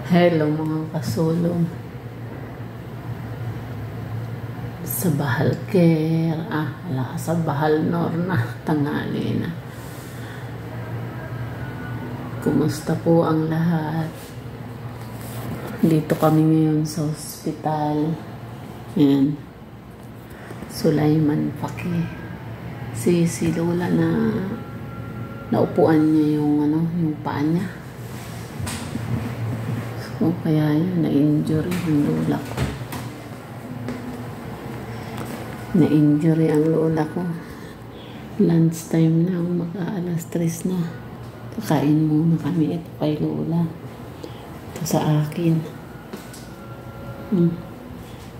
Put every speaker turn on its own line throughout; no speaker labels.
Hello mga kasulong sa Bahal Care, sa Bahal Nor na tanghali na. Kumusta po ang lahat? Dito kami ngayon sa ospital. Ayan, Sulaiman Faki. Si Lola na naupuan niya yung paa niya. So, kaya yun, na-injury yung lola ko. Na-injury ang lola ko. Lunch time na, mag-aalas 3 na. Kakain muna kami ito kay lola. Ito sa akin.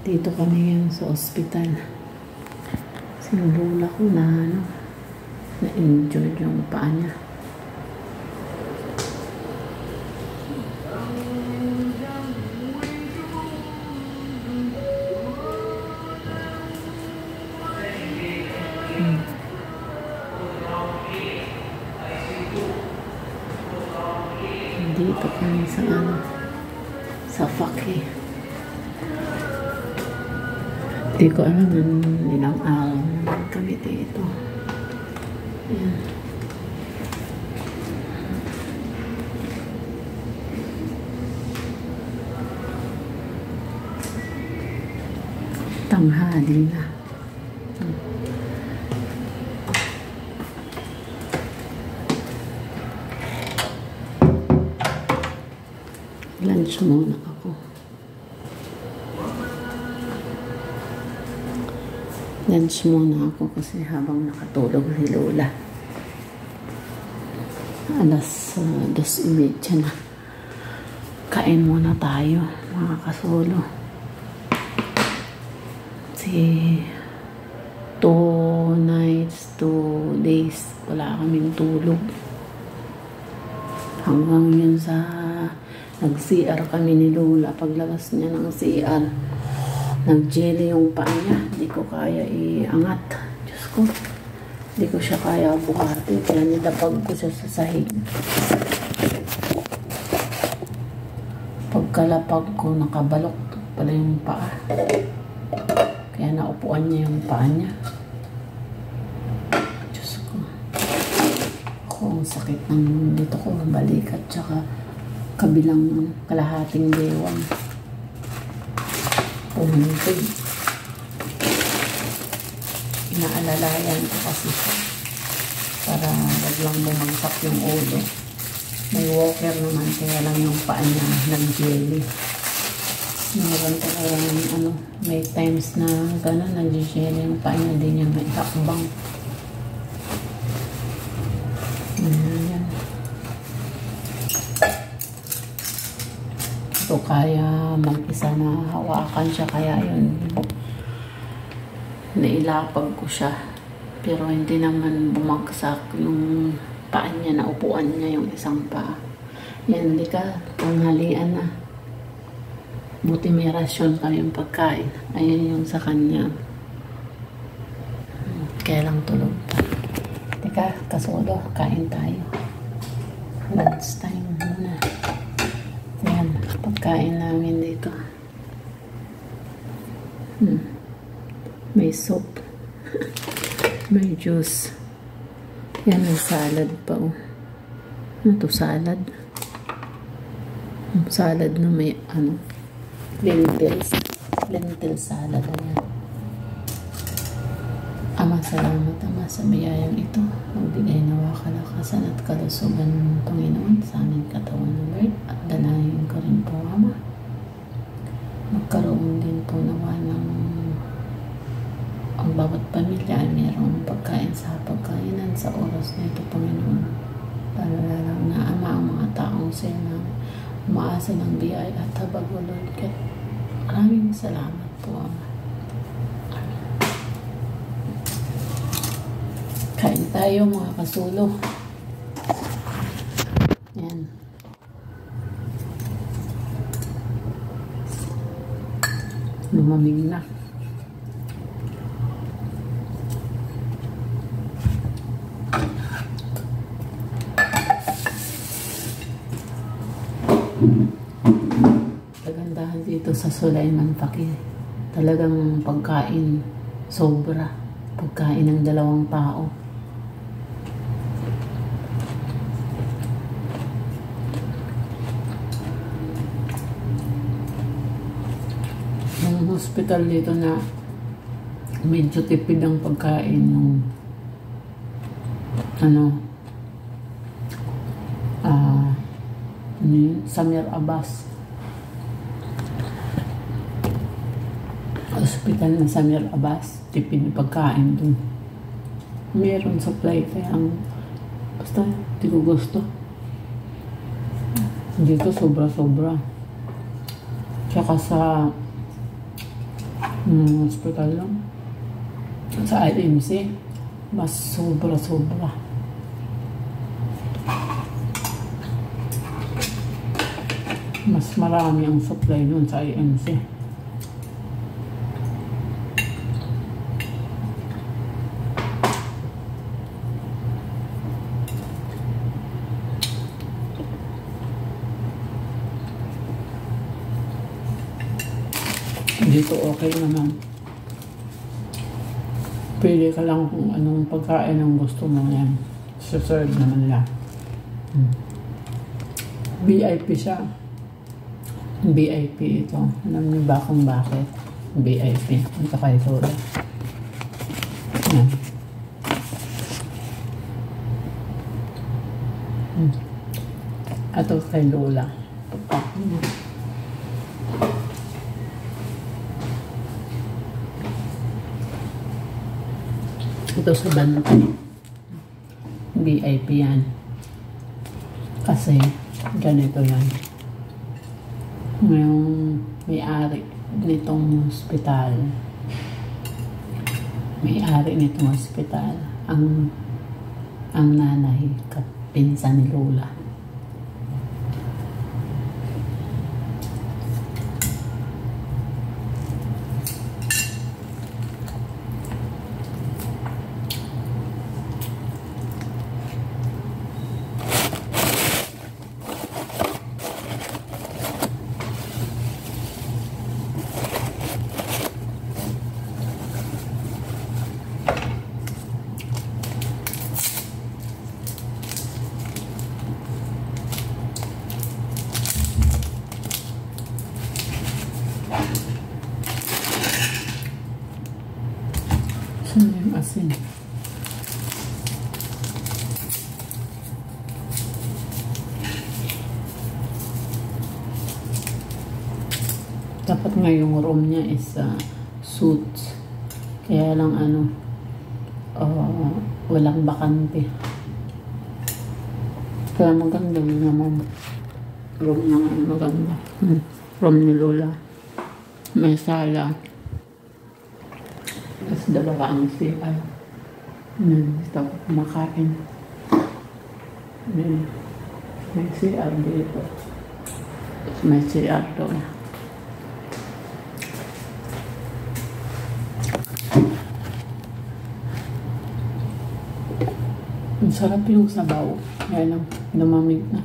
Dito kami ngayon sa ospital. Kasi yung lola ko na-injured yung paa niya. Dito kami sa Faki. Hindi ko alam ilang araw naman kami dito. Ayan. Tanghali na. Lunch muna ako. Lunch muna ako kasi habang nakatulog si Lola. Alas 2:30 na. Kain muna tayo, mga kasulo. Kasi 2 nights, 2 days, wala kaming tulog. Hanggang yun sa nag-CR kami ni Lola. Paglabas niya ng CR, nag-jelly yung paa niya. Hindi ko kaya iangat. Diyos ko, hindi ko siya kaya buhati. Kaya nilapag ko siya sa sahig. Pagkalapag ko, nakabalok pala yung paa. Kaya naupuan niya yung paa niya. Diyos ko. Ako, ang sakit ng dito ko, balikat, tsaka kabilang kalahating bewang. Pumuntig. Inaalalayan ko kasi para wag lang bumagsak yung ulo. May walker naman, kaya lang yung paa niya nag-jelly. Meron talaga may times na gano'n, nag-jelly yung paa niya, hindi niya may takbang. Ayan. So, kaya mag-isa na hawakan siya, kaya yun, nailapag ko siya. Pero hindi naman bumagsak yung paa niya, naupuan niya yung isang paa. Yan, hindi ka, tanghalian na. Buti may rasyon kami yung pagkain. Ayan yung sa kanya. Kaya lang tulog pa. Teka, kasulo, kain tayo. Lunch time muna. Yan, pagkain namin dito. May soup. May juice. Yan, may salad pa. Ano to, salad? Salad na may lentils. Lentil salad. Ayan. Ama, salamat Ama sa biyayang ito. Magbigay nawa kalakasan at kalusugan ng Panginoon sa aming katawan ng Lord, at danahin ko rin po, Ama. Magkaroon din po nawa ng ang bawat pamilya ay mayroong pagkain sa pagkainan sa oras na ito, Panginoon. Palalang na, Ama, ang mga taong sila umaasa ng biyaya at habag o Lord. Maraming salamat po, Ama. Kain tayo, mga kasulo. Yan. Lumamig na. Kagandahan dito sa Sulaiman Fakir. Talagang pagkain sobra. Pagkain ng 2 tao. Yung hospital dito na medyo tipid ang pagkain ng Samir Abbas. Hospital na Samir Abbas, tipid na pagkain dun. Meron supply, kaya basta hindi ko gusto. Dito sobra-sobra. Tsaka sa hospital lang, sa IMC, mas sobra-sobra. Mas marami ang supply dun sa IMC. Dito okay naman. Pili ka lang kung anong pagkain ang gusto mo, yan. Serve naman lang. VIP siya. VIP ito. Alam niyo ba kung bakit? VIP. Ito kay Lola. Yan. Ito kay Lola. Ito sa bantay. VIP yan. Kasi ganito yan. Ngayong may-ari nitong hospital. May-ari nitong hospital. Ang nanay, kapinsan ni Lola. Saan yung asin? Dapat nga yung room niya is suits. Kaya lang walang bakante. Kaya maganda naman. Room niya maganda. Room ni Lola. May sala. Tapos 2 ang CR. Dito ako kumakain. May CR dito. Tapos may CR doon. Ang sarap yung sabaw. Kaya lang, lumamig na.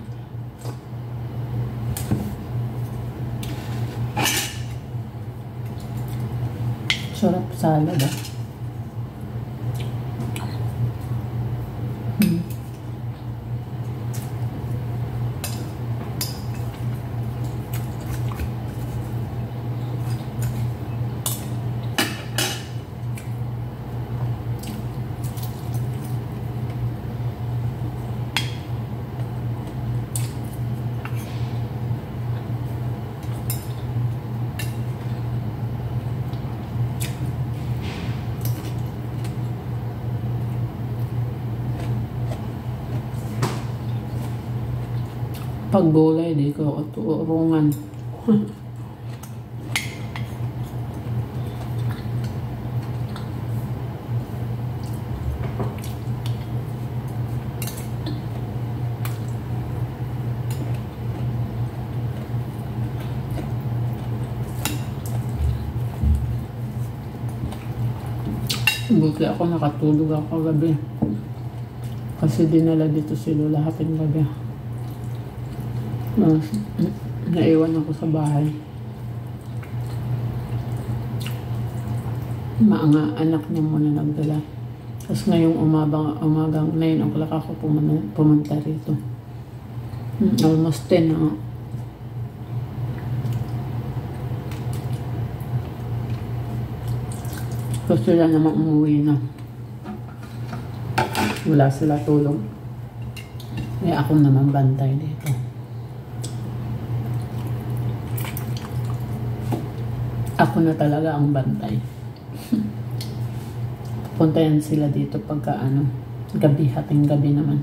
Sarap salad ah. Pag gulay, di ko turungan. Buti ako nakatulog ako gabi. Kasi dinala dito si Lola hating gabi. Naiwan ako sa bahay. Mga anak niya muna nagdala. Tapos ngayong umagang 9 o'clock ako pumunta rito. Almost 10 na nga. So sila naman umuwi na. Wala sila tulog. Kaya ako naman bantay dito. Ako na talaga ang bantay. Puntayan sila dito pagka gabi, hating gabi naman.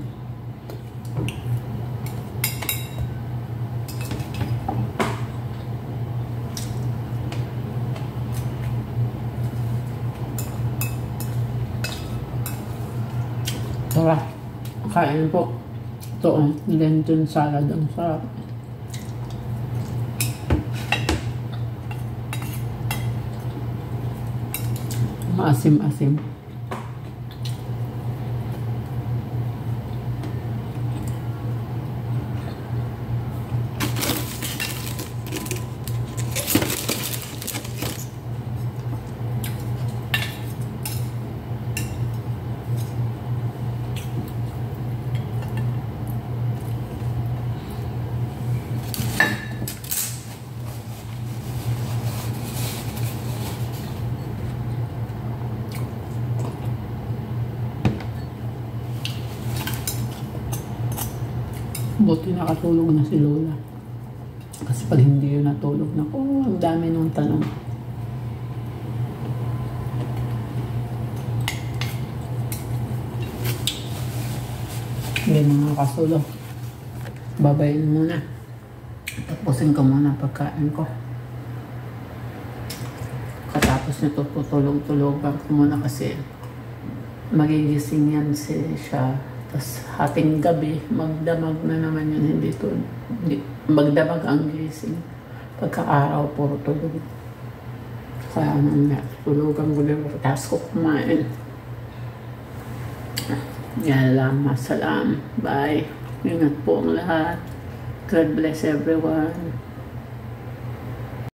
Tara, kain po. Ito, lentil salad. Ang sarap. Maasim-asim. Buti nakatulog na si Lola. Kasi pag hindi yun natulog na, ang dami nung tanong. Hindi mga kasulog. Babayin muna. Tapusin ko muna pagkain ko. Katapos nito po tulog-tulogan ko muna kasi magigising yan siya. Tapos hating gabi, magdamag na naman yun. Magdamag ang gising. Pagka-araw, puro tulog. Kaya tulugan ko din. Tapos ko kumain. Yan lang, masalam. Bye. Ingat po ang lahat. God bless everyone.